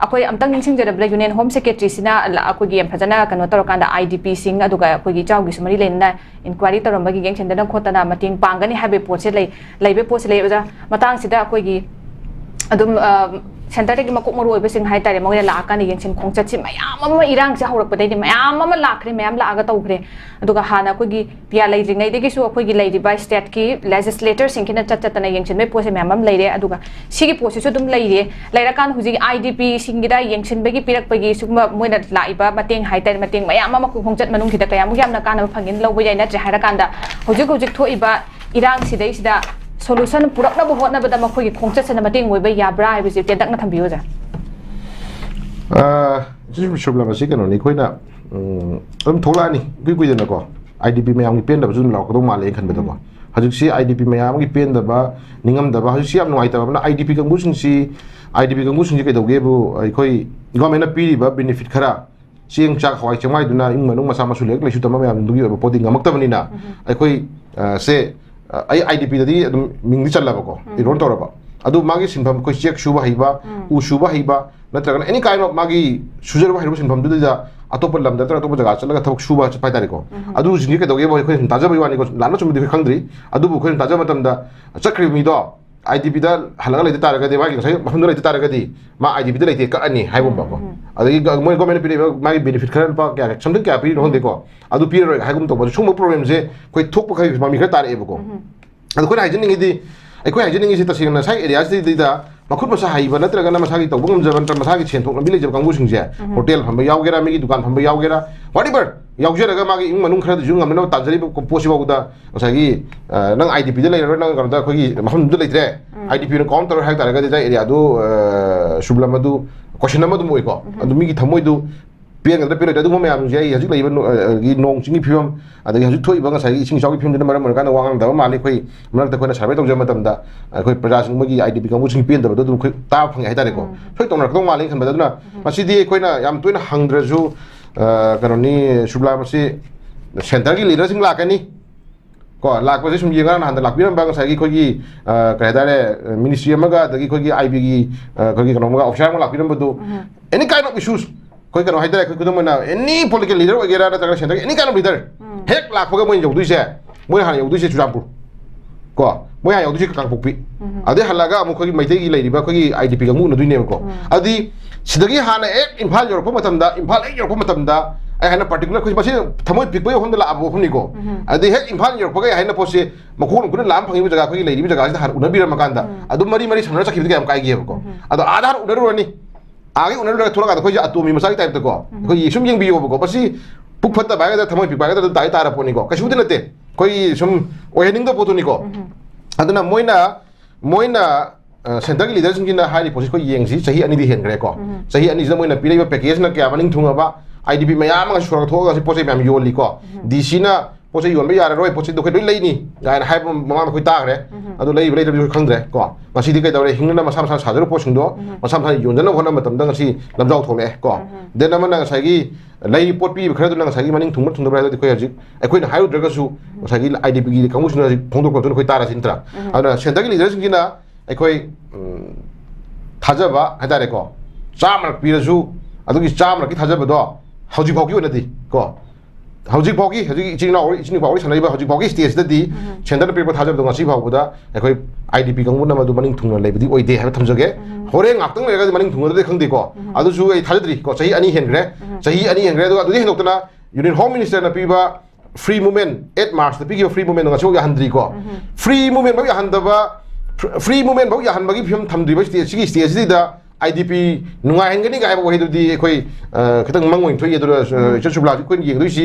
अखोई अमतंग निंगसिंगजरबले union home secretary सिना अखोगी फजना कनो तौरकांदा IDP सिंग अदुगा अखोगी चाउगी सुमरी लेना इंक्वायरी तौरंबगी येंगसेंदना खोतना मतिंग पांगनी हाबे पोसे लेबे पोसे ले ओजा मतांग सिदा अखोगी अदुम सेंटर की मकुक मरु ओइबसिंग हाइतारे मोइना लाकानी येंगसिन खोंगचछि मयाम अमा इरांग से हौरकपदैदि मयाम अमा लाखरे मयाम लागा तौखरे अदुगा हाना अखोगी पिया लेद्रिङैदगी सु अखोगी लेदिबा स्टेट की लेजिस्लेटर सिंखिना चचतना येंगसिनबे पोसे मयाम अम लेरे अदुगा सिगी पोसे सु दुम लेरे लेराकान हुजि IDP सिंगिदा येंगसिनबगी पिरकपगी सुमा मोइना लाइबा मतेंग हाइतारे मतेंग मयाम अमा खोंगचत मनुंगखिदा कयाम यामना काना फंगिन लौबा याय नत्रे हाइराकांदा हुजिक थोइबा इरांग सिदैसिदा solution purak na buhot na bada makhoi khongchat sana mating moiba yabra ai bisi tedak na thambiyo ja jim shubla ma sikano ni khoina thola ni gui dena ko IDP mayam gi pen da bujun law ko do male khan bada ko hajik si IDP mayam gi pen da ba ningam da ba hajik si am noi ta ba na IDP kangu sing si IDP kangu sing ke doge bu ai khoi government na piri ba benefit khara siang chak hawai changmai duna ing manung masa masu lek leisu tama mayam dugi ba poding ngamak ta bani na ai khoi se IDP dadi ming di chalaba ko iron toraba adu magi sinpham ko check shuba hiba u shuba hiba natraga any kind of magi sujar ba hiru sinpham du da atop lam da atop jaga chalaga thok shuba pai tari ko adu jingi ke doge bo ko taja bai wani ko lana chum di khangdri adu bu ko taja matam da chakri mi do IDP da halaga le taraga de magi sai mahum le taraga di ma IDP da le ka ani haibum ba ko adu mo government piri magi benefit kharan pa kya something kya piri no de ko adu piri ro haigum to ba sum problem je koi thok pa khai ma mi khar tare ko adu ko hajin ngi di ai ko hajin ngi si ta sing na sai area di da makhut masa haiba natraga na masa gi tobung jaban ta masa gi chen thok na bi le jab kangu sing je hotel phamba yaw gera mi gi dukan phamba yaw gera whatever yaw jera ga magi ing manung khara jung amna tanjari ko posi ba da masa gi nang IDP de le ro nang ga da ko gi mahum du le tre IDP no counter ha ta ga de area du shubla madu question madu moi ko adu mi gi thamoi du piang da pele da du mo mayam je ai hajik leiba gi nong chingi phiom adagi hajik thoi ba nga sai sing sawi phiom de maram ka na wangang da ma le khoi marak ta khoi na sarve tong jama tam da khoi praja sing mo gi IDP ka mu sing pien da du khoi ta phang ai ta re ko thoi tong na tong ma le khan ba da na masi di khoi na yam toina hangdra ju kanoni shubla masi center gi leader sing la ka ni ko lak pa sum yinga na han da lak piram ba nga sai gi khoi gi ka da re ministry ma ga da gi khoi gi IB gi khoi gi kanong ma official ma lak piram ba du any kind of issues koi kano haidare koi kudum na any political leader wagera da taga center any kind of leader hek lak phaga moi yodui se moi han yodui se chujampur ko moi han yodui se kangpokpi ade halaga amu khoi meitei gi leiriba khoi IDP ga mu na duine ko adi sidagi hana ek imphal yor ko matam da imphal ek yor ko matam da ai hana particular khoi basi thamoi pikbai hom da la abu hom ni ko adi hek imphal yor ko ga hana pose makhon kun lam phangi jaga khoi leiriba jaga har unabira makanda adu mari sanara sakhi ga am kai gi ko adu adhar unaru ni आगे उन्हें लगा थोड़ा का कोई अतोमी Masai type तक को ये सुम young भी हो को बसी पुक फत्ता बाय दा थमई पिक बाय दा दाई तारा पोनी को कछु दिनते कोई सुम ओहेनिंग दो पोतुनी को अदना मोइना सेंटर की लीडर सिंगिना हाई पोस्ट को येंगसी सही अनि दि हेनग्रे को सही अनि ज मोइना पिलेबा पैकेज ना क्या मनिंग थुंगाबा IDP मयाम गा सुरग थोगा सि पोसे मयाम योली को DC ना पोसे योन यार रोय पोसे दो खै लैनी गायन हाय ममा खै तागरे अदु लै लै खंगद्रे को मसिदि कै दौरे हिंगना मसा मसा साजरो पोसिंग दो मसा मसा योनजना होना मतम दंग सि लमजाव थोले को देन अमना साइगी लै पोट पि खरा दुना साइगी मनिंग थुंग थुंग ब्रा खै हजि अखोइन हाय द्रगसु साइगी IDP gi कांगुसना फोंदो को खै तारा सिंत्रा अना सेंटर gi लीडर सिंगिना अखोइ थाजबा हादारे को चामरक पिरसु अदुगी चामरक की थाजबदो हौजि फाउगी ओनदि को हौजि फाउगी हजि इचिनि फाउगी सनाइबा हौजि फाउगी स्टेज ददि सेंटर पेपर थाजबदो ngasi फाउबदा अखोइ IDP कंगुना मदु मनिंग थुंग लेबदि ओइदे हाबे थमजगे होरे ngaktung lega मनिंग थुंग दे खंगदि को अदुसु ए थाजद्रि को सही अनि हेनग्रे अदुदि हेनोक्तना यूनियन होम मिनिस्टर ना पीबा फ्री मूवमेंट 8 मार्च द पिगि फ्री मूवमेंट ngasi या हंद्रि को फ्री मूवमेंट बा या हंदबा फ्री मूवमेंट बा या हनबगी फिल्म थमद्रि बा स्टेज दा IDP नुंगा हेंगनि गाय बो हेदुदि एखोइ खतंग मंगोइन थोइ एदुरा चचुबला कोइन येंगदुसि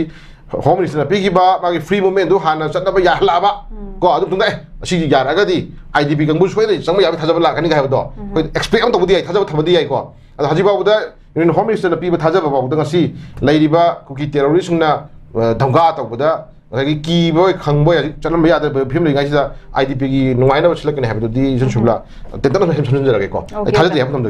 होम मिनिस्टर ना पिगि बा मागी फ्री मूवमेंट दु हाना चतबा या हलाबा को अदु तुंगा असि यारागदि IDP कंगु सोइदि संग याबि थाजबा लाखनि गाय बदो कोइ एक्सपेक्ट अम तबुदि थाजबा थबदि याइ को अदु हजि बाबुदा यूनियन होम मिनिस्टर ना पिबा थाजबा बाबुदा ngasi लैरिबा कुकी टेररिस्ट ना धमगा तबुदा की बोय खंगबोय चलम याद फिल्म लेगाइसा IDP की नुवाइना बसलकने हैबदुदि जन सुबला तेतन हम समझ जरगे को थाजदि हम समझ